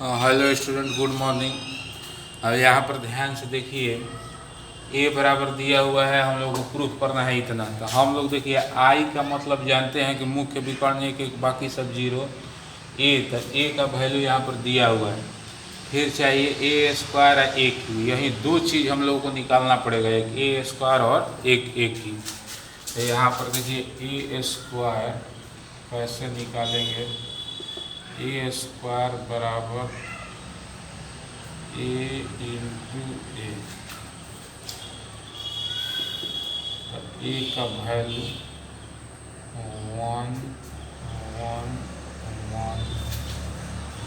Hello student, good morning. अब यहाँ पर ध्यान से देखिए, ए बराबर दिया हुआ है, हम लोग को प्रूफ करना है इतना। तो हम लोग देखिए आई का मतलब जानते हैं कि मुख्य विकर्ण एक, बाकी सब जीरो। ए तो ए का वैल्यू यहाँ पर दिया हुआ है। फिर चाहिए ए स्क्वायर और ए क्यू, यही दो चीज़ हम लोगों को निकालना पड़ेगा, एक ए स्क्वायर और एक ए क्यू। तो यहाँ पर देखिए ए स्क्वायर कैसे निकालेंगे। ए स्क्वायर बराबर ए इंटू ए। तो ए का वैल्यू 1 1 1,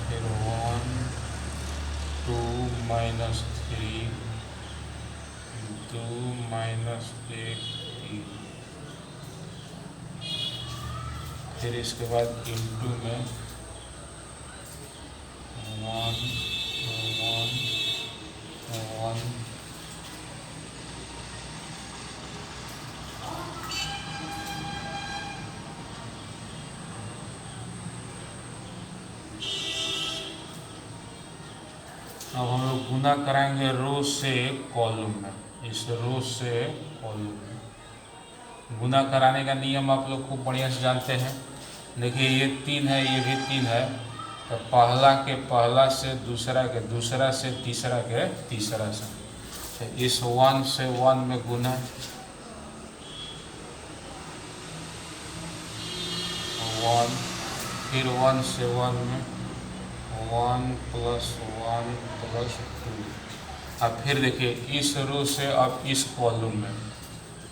फिर 1 2 माइनस 3 2 माइनस 1 3, फिर इसके बाद इंटू में 1 1 1। अब हम लोग गुना कराएंगे रो से कॉलम में, इस रो से कॉलम में गुना कराने का नियम आप लोग खूब बढ़िया से जानते हैं। देखिए ये 3 है, ये भी 3 है, तो पहला के पहला से दूसरा के दूसरा से तीसरा के तीसरा से, तो इस 1 से 1 में गुना 1, फिर 1 से 1 में 1 प्लस 1 प्लस 2। अब फिर देखिए इस रो से अब इस कॉलम में,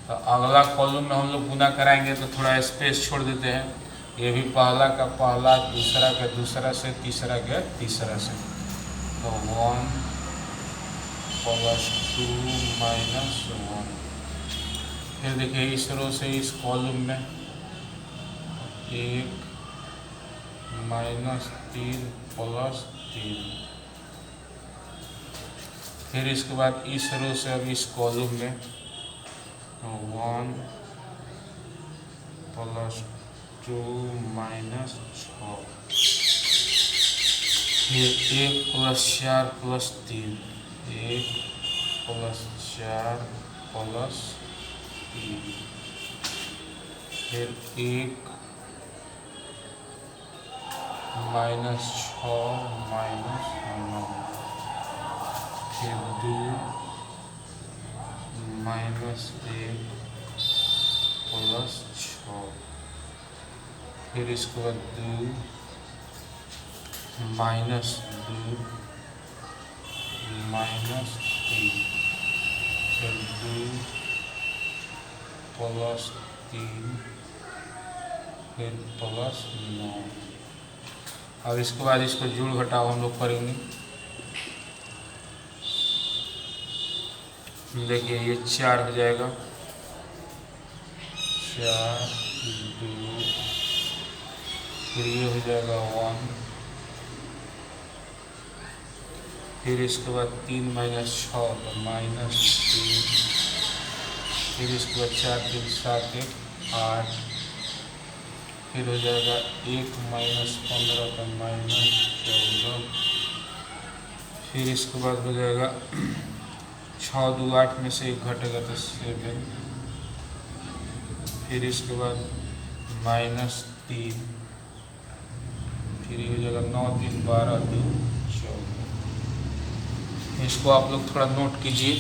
तो अगला कॉलम में हम लोग गुना कराएंगे तो थोड़ा स्पेस छोड़ देते हैं। ये भी पहला का पहला, दूसरा का दूसरा से, तीसरा का तीसरा से, तो 1 प्लस 2 माइनस 1। फिर देखिए इस रो से इस कॉलम में 1 माइनस 3 प्लस 3। फिर इसके बाद इस रो से अब इस कॉलम में 1 प्लस 2 माइनस 6, फिर 1 प्लस 4 प्लस 3, 1 प्लस 4 प्लस 3, फिर 1 माइनस 6 माइनस 9, फिर 2 माइनस 1 प्लस 6, फिर इसके बाद 2 माइनस 2 माइनस 3, फिर 2 प्लस 3, फिर प्लस 9। अब इसके बाद इसको जोड़ घटाव हम लोग करेंगे। देखिए ये 4 हो जाएगा, 4 2, फिर ये हो जाएगा 1, फिर इसके बाद 3 माइनस 6 तो माइनस 3, फिर इसके बाद 4 3 7 1 8, फिर हो जाएगा 1 माइनस 15 तो माइनस 14, फिर इसके बाद हो जाएगा 6 2 8 में से 1 घटेगा तो 7, फिर इसके बाद माइनस 3, फिर ये हो जाएगा 9 3 12 2 14। इसको आप लोग थोड़ा नोट कीजिए।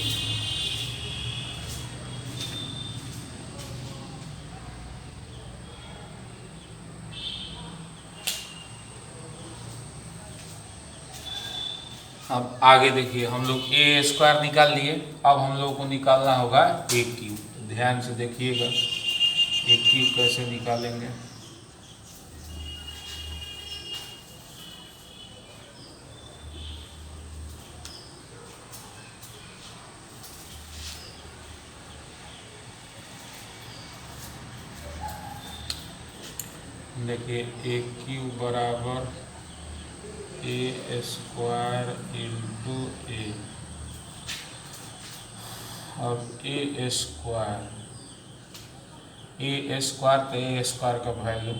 अब आगे देखिए, हम लोग ए स्क्वायर निकाल लिए, अब हम लोगों को निकालना होगा ए क्यू। ध्यान से देखिएगा ए क्यू कैसे निकालेंगे। देखिए ए क्यू बराबर ए स्क्वायर इंटू ए। अब ए स्क्वायर तो ए स्क्वायर का वैल्यू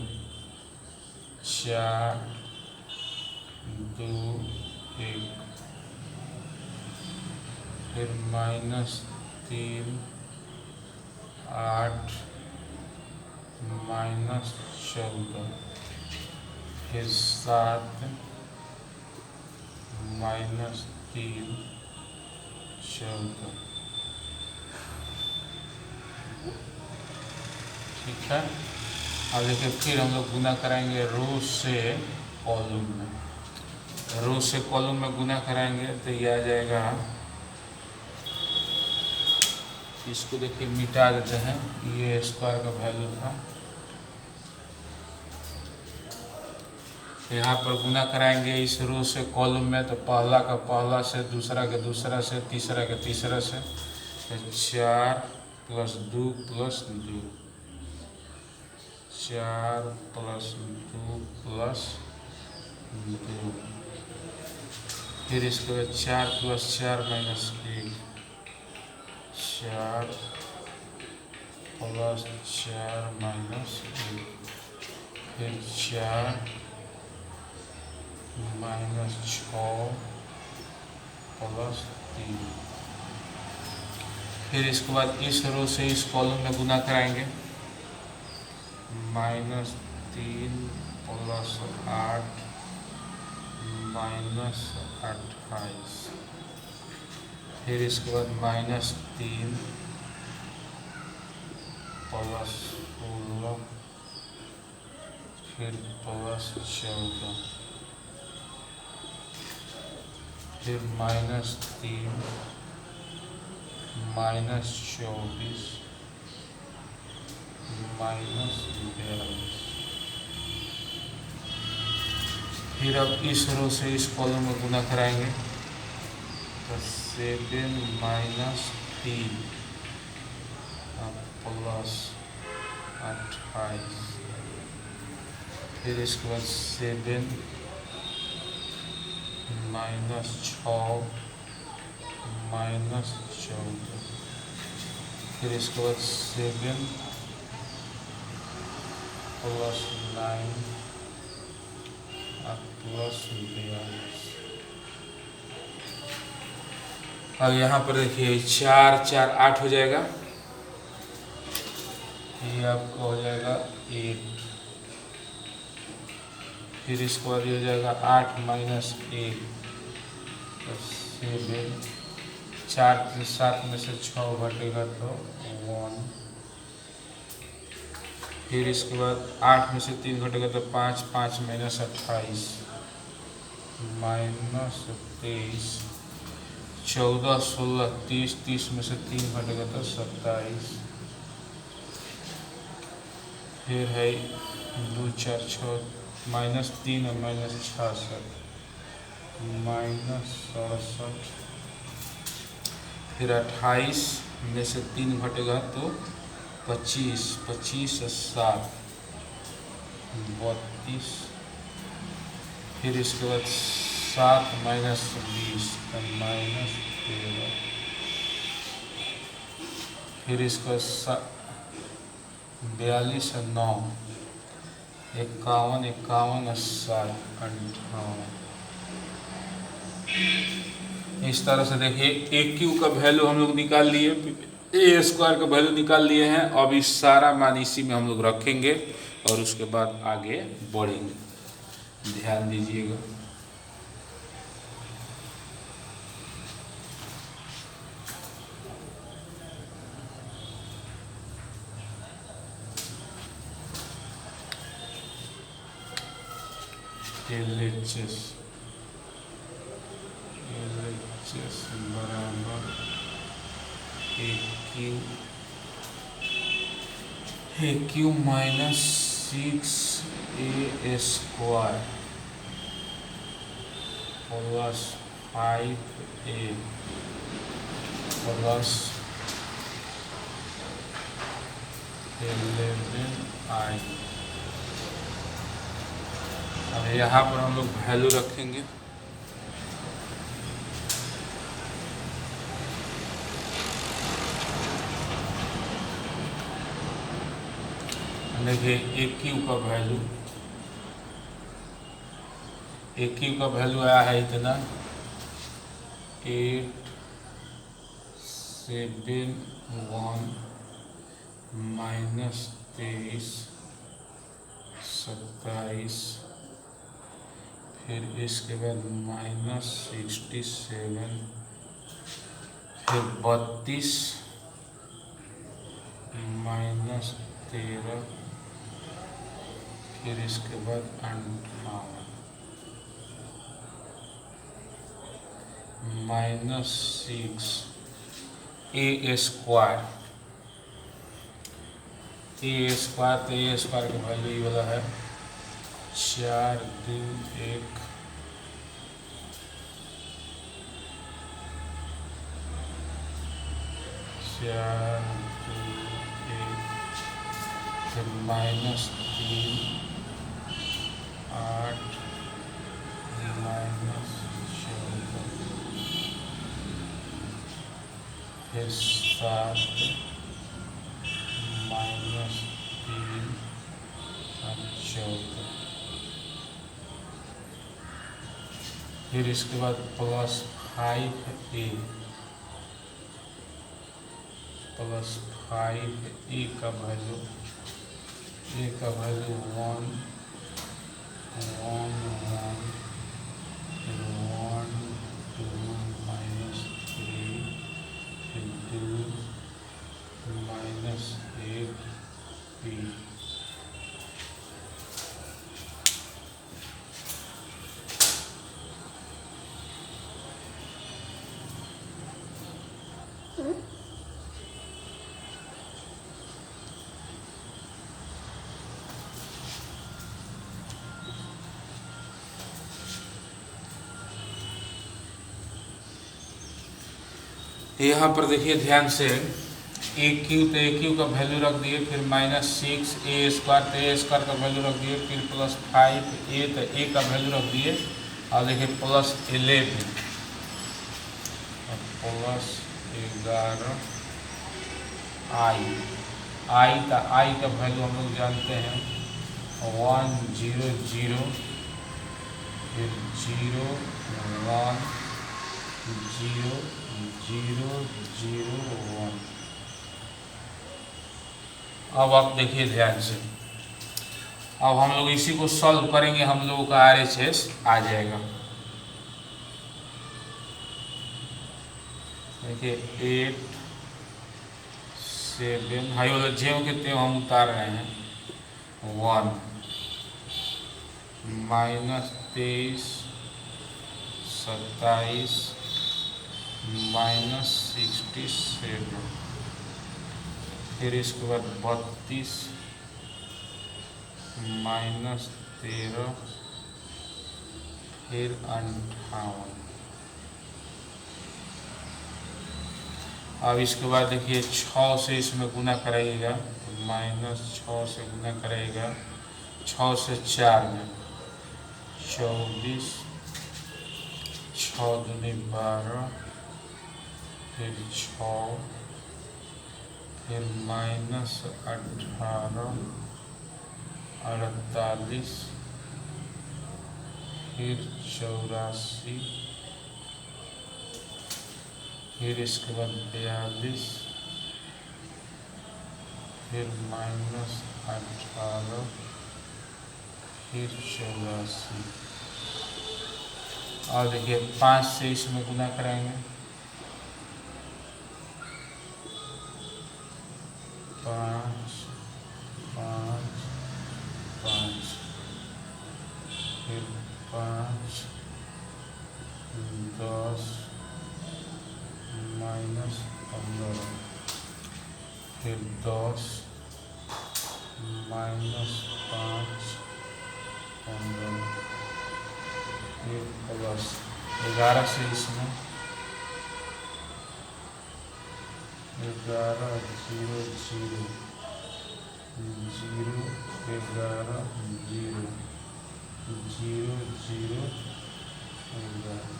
4 2 1, फिर -3, 8, -14, फिर 7, -3, 14। ठीक है। अब देखिए फिर हम लोग गुना कराएंगे रो से कॉलम में। रो से कॉलम में गुना कराएंगे तो ये आ जाएगा, इसको देखिए मिटा देते हैं, ये स्क्वायर का वैल्यू था। यहाँ पर गुना कराएंगे इस रो से कॉलम में, तो पहला का पहला से, दूसरा के दूसरा से, तीसरा के तीसरा से, 4 + 2 + 2, 4 + 2 + 2, फिर इसके बाद 4 + 4 - 1, 4 + 4 - 1, फिर 4 - 6 + 3। फिर इसके बाद इस रो से इस कॉलम में गुना कराएंगे, -3 + 8 -28, फिर इसके बाद -3 + 16, फिर +14, फिर -3 -24 -42। फिर अब इस रो से इस कॉलम में गुना कराएंगे, तो 7 - 3 + 28, फिर इसके बाद 7 - 6 -14, फिर इसके बाद 7 + 9 +42। अब यहाँ पर देखिए 4 - 4 8 हो जाएगा, ये आपका हो जाएगा 8, फिर इसके बाद ये हो जाएगा 8 - 1 तो 7, 4 से 7 में से 6 घटेगा तो 1, फिर इसके बाद 8 में से 3 घटेगा तो 5, 5 - 28 -23, 14, 16, 30, 30 में से 3 घटेगा तो 27, फिर है 2, 4, 6 -3 और -66 -67, फिर 28 में से 3 घटेगा तो 25, 25 और 7 32, फिर इसके बाद 7 - 20 तो -13, फिर इसके बाद 42 और 9 51, 51 और 7 58। इस तरह से देखिए AQ का वैल्यू हम लोग निकाल लिए, A² का वैल्यू निकाल लिए हैं। अब इस सारा मान इसी में हम लोग रखेंगे और उसके बाद आगे बढ़ेंगे, ध्यान दीजिएगा। LHS बराबर AQ -6A² + 5A + 11I। अब यहाँ पर हम लोग वैल्यू रखेंगे, देखिए AQ का वैल्यू आया है इतना 8 7 1 माइनस 23 27, फिर इसके बाद माइनस 67, फिर 32 माइनस 13, फिर इसके बाद 58 माइनस 6 ए स्क्वायर। ए स्क्वायर तो ए स्क्वायर का वैल्यू ये वाला है 4 2 1 4 2 1, फिर माइनस 3 8 माइनस 14, फिर 7 माइनस 3 और 14, फिर इसके बाद प्लस 5a प्लस 5a का वैल्यू 1 1 1 1 फिर 1 2 माइनस 3 फिर 2 माइनस 1 p। यहाँ पर देखिए ध्यान से ए क्यू तो ए क्यू का वैल्यू रख दिए, फिर माइनस 6 ए स्क्वायर तो ए स्क्वायर का वैल्यू रख दिए, फिर प्लस 5 ए तो ए का वैल्यू रख दिए, और देखिए प्लस 11 प्लस 11 आई का वैल्यू हम लोग जानते हैं 1 0 0, फिर 0 1 0 0 0 1। अब आप देखिए ध्यान से, अब हम लोग इसी को सॉल्व करेंगे, हम लोगों का RHS आ जाएगा। देखिए 8 7 हाई वाला जेव के तेव हम उतार रहे हैं 1 माइनस 23 27 माइनस 67, फिर इसके बाद 32 माइनस 13, फिर 58। अब इसके बाद देखिए 6 से इसमें गुना कराइएगा, माइनस 6 से गुना कराइएगा, 6 से 4 में 24, 6 दूनी 12, फिर 6, फिर माइनस 18 48, फिर 84, फिर इसके बाद 42, फिर माइनस 18, फिर 84। और देखिए 5 से इसमें गुना कराएंगे, 5 5 5, फिर 5 10 माइनस 15, फिर 10 माइनस 5 15, फिर प्लस 11 से इसमें 11 0 0 0 11 0 0 0 11।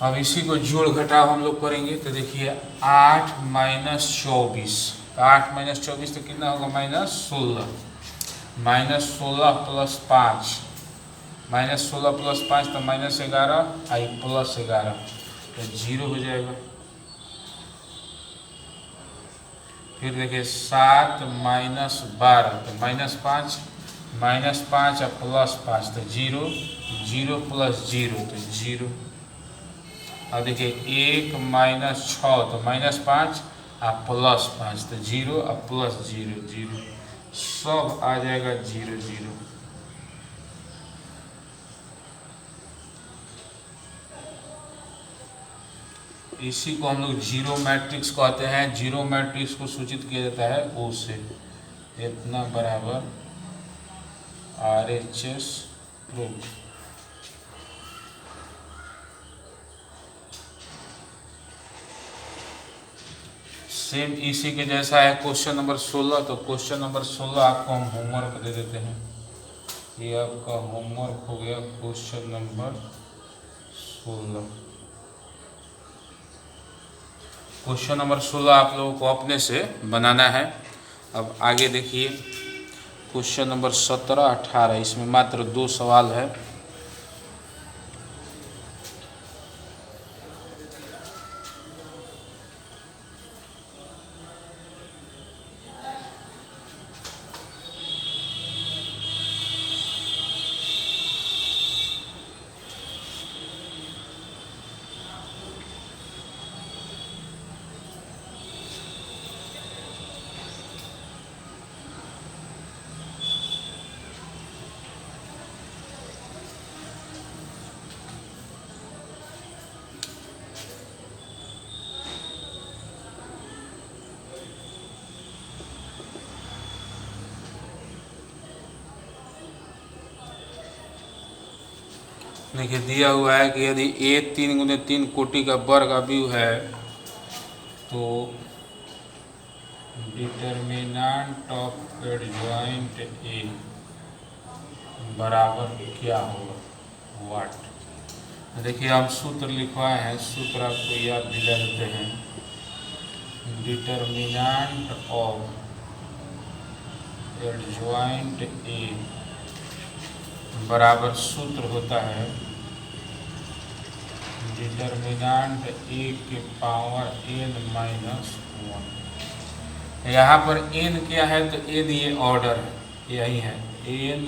अब इसी को जोड़ घटाव हम लोग करेंगे, तो देखिए 8 माइनस 24, 8 माइनस 24 तो कितना होगा माइनस 16, माइनस 16 प्लस 5 -16 + 5 तो -11, आई +11 तो 0 हो जाएगा। फिर देखिए 7 - 12 तो -5, -5 और +5 तो 0, 0 + 0 तो 0। और देखिए 1 - 6 तो -5 और +5 तो 0 और +0 0, सब आ जाएगा 0 0। इसी को हम लोग जीरो मैट्रिक्स कहते हैं। जीरो मैट्रिक्स को सूचित किया जाता है O से। इतना बराबर RHS प्रूफ। सेम इसी के जैसा है क्वेश्चन नंबर 16। तो क्वेश्चन नंबर 16 आपको हम होमवर्क दे देते हैं। ये आपका होमवर्क हो गया क्वेश्चन नंबर 16। क्वेश्चन नंबर 16 आप लोगों को अपने से बनाना है। अब आगे देखिए क्वेश्चन नंबर 17, 18, इसमें मात्र 2 सवाल है। देखिए दिया हुआ है कि यदि A 3 × 3 कोटि का वर्ग अवयव है तो डिटर्मिनेंट ऑफ एडजॉइंट A बराबर क्या होगा, व्हाट। देखिए हम सूत्र लिखवाए हैं, सूत्र आपको याद दिला देते हैं। डिटर्मिनेंट ऑफ एडजॉइंट A बराबर सूत्र होता है डिटर्मिनेंट A के पावर n-1। यहाँ पर n क्या है तो n ये ऑर्डर है, यही है n ×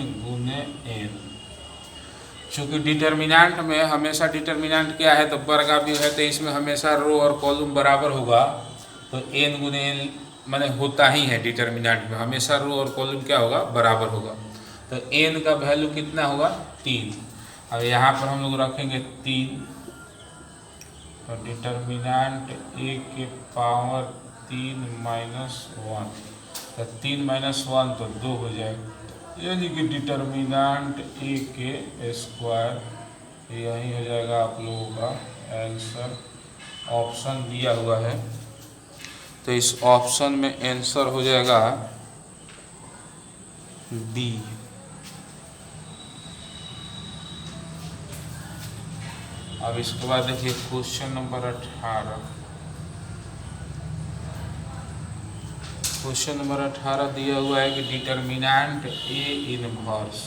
n। चूँकि डिटर्मिनेंट में हमेशा डिटर्मिनेंट क्या है तो वर्ग अवयव है, तो इसमें हमेशा रो और कॉलम बराबर होगा। तो n × n माने होता ही है डिटर्मिनेंट में, हमेशा रो और कॉलम क्या होगा, बराबर होगा। तो n का वैल्यू कितना होगा, 3। अब यहाँ पर हम लोग रखेंगे 3, तो डिटर्मिनेंट A के पावर 3 - 1, तो 3 - 1 तो 2 हो जाएगा, यानी कि डिटर्मिनेंट A के स्क्वायर, यही हो जाएगा आप लोगों का आंसर। ऑप्शन दिया हुआ है तो इस ऑप्शन में आंसर हो जाएगा D। अब इसके बाद देखिए क्वेश्चन नंबर 18। क्वेश्चन नंबर 18 दिया हुआ है कि डिटर्मिनेंट A इनवर्स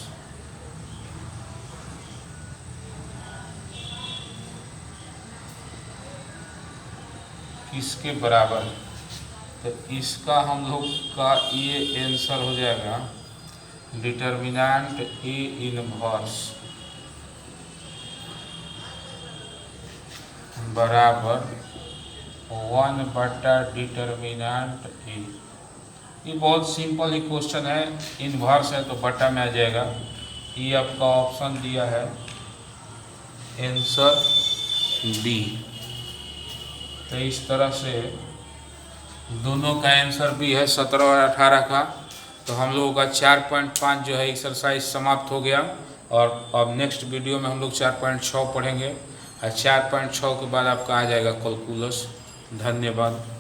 किसके बराबर है। तो इसका हम लोग का ये आंसर हो जाएगा डिटर्मिनेंट A इनवर्स बराबर 1/डिटर्मिनेंट A। ये बहुत सिंपल ही क्वेश्चन है, इनवर्स है तो बटा में आ जाएगा। ये आपका ऑप्शन दिया है आंसर बी। तो इस तरह से दोनों का आंसर भी है 17 और 18 का। तो हम लोगों का 4.5 जो है एक्सरसाइज समाप्त हो गया, और अब नेक्स्ट वीडियो में हम लोग 4.6 पढ़ेंगे, और 4.6 के बाद आपका आ जाएगा कैलकुलस। धन्यवाद।